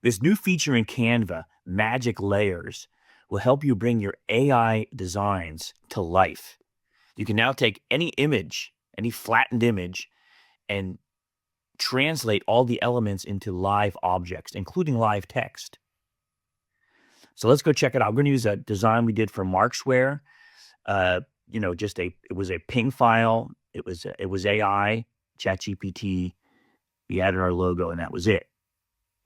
This new feature in Canva, Magic Layers, will help you bring your AI designs to life. You can now take any image, any flattened image, and translate all the elements into live objects, including live text. So let's go check it out. I'm going to use a design we did for Markzware. It was a ping file. It was AI, ChatGPT. We added our logo, and that was it.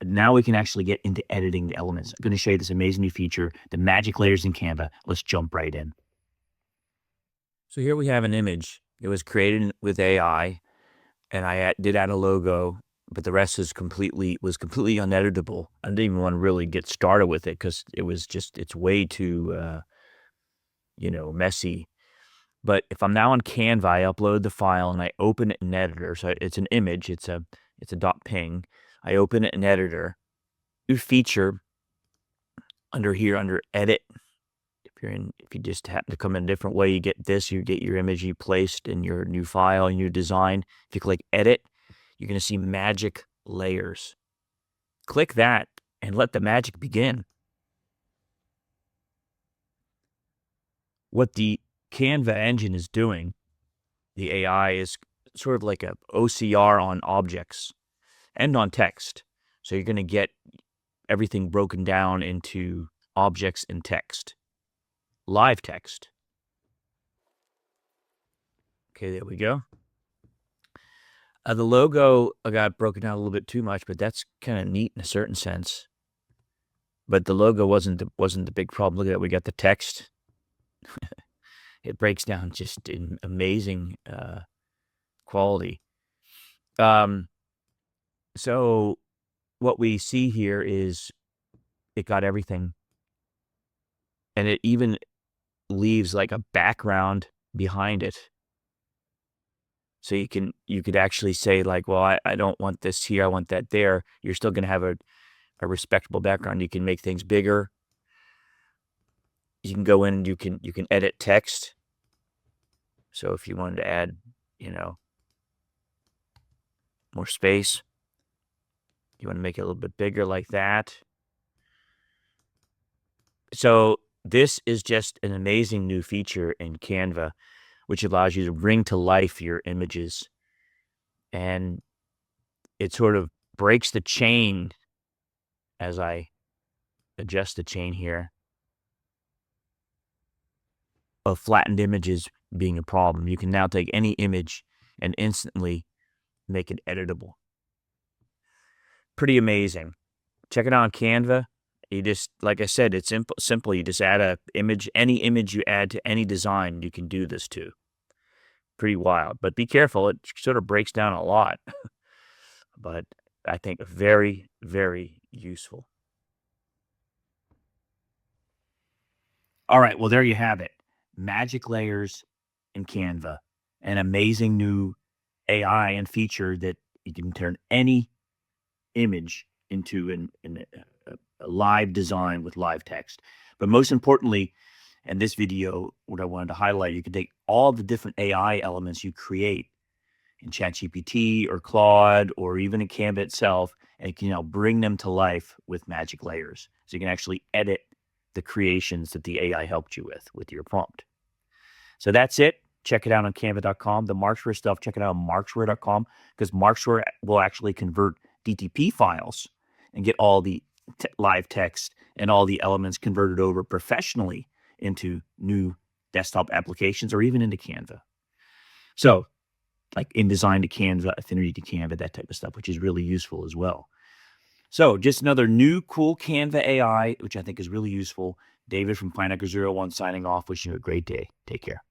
Now we can actually get into editing the elements. I'm going to show you this amazing new feature, the Magic Layers in Canva. Let's jump right in. So here we have an image. It was created with AI, and I did add a logo, but the rest was completely uneditable. I didn't even want to really get started with it because it's way too, messy. But if I'm now on Canva, I upload the file and I open it in Editor. So it's an image. It's a .png. I open it in Editor. New feature under here under Edit. If you just happen to come in a different way, you get this. You get your image you placed in your new file and your design. If you click Edit, you're going to see Magic Layers. Click that and let the magic begin. What the Canva engine is doing, the AI, is sort of like a OCR on objects and on text. So you're going to get everything broken down into objects and text. Live text. Okay, there we go. The logo got broken down a little bit too much, but that's kind of neat in a certain sense. But the logo wasn't the big problem. Look at that, we got the text. It breaks down just in amazing quality. So what we see here is it got everything, and it even leaves like a background behind it. So you could actually say like, well, I don't want this here, I want that there. You're still going to have a respectable background. You can make things bigger. You can go in and you can edit text. So if you wanted to add, more space, you want to make it a little bit bigger like that. So this is just an amazing new feature in Canva, which allows you to bring to life your images. And it sort of breaks the chain as I adjust the chain here of flattened images being a problem. You can now take any image and instantly make it editable. Pretty amazing. Check it out on Canva. You just, like I said, it's simple. You just add a image. Any image you add to any design, you can do this to. Pretty wild. But be careful. It sort of breaks down a lot. But I think very, very useful. All right. Well, there you have it. Magic Layers in Canva. An amazing new AI and feature that you can turn any image into a live design with live text. But most importantly, in this video, what I wanted to highlight, you can take all the different AI elements you create in ChatGPT or Claude or even in Canva itself, and you can now bring them to life with Magic Layers. So you can actually edit the creations that the AI helped you with your prompt. So that's it. Check it out on canva.com. The Markzware stuff, check it out on markzware.com, because Markzware will actually convert DTP files and get all the live text and all the elements converted over professionally into new desktop applications or even into Canva. So like InDesign to Canva, Affinity to Canva, that type of stuff, which is really useful as well. So just another new cool Canva AI, which I think is really useful. David from Planner01 signing off, wishing you a great day. Take care.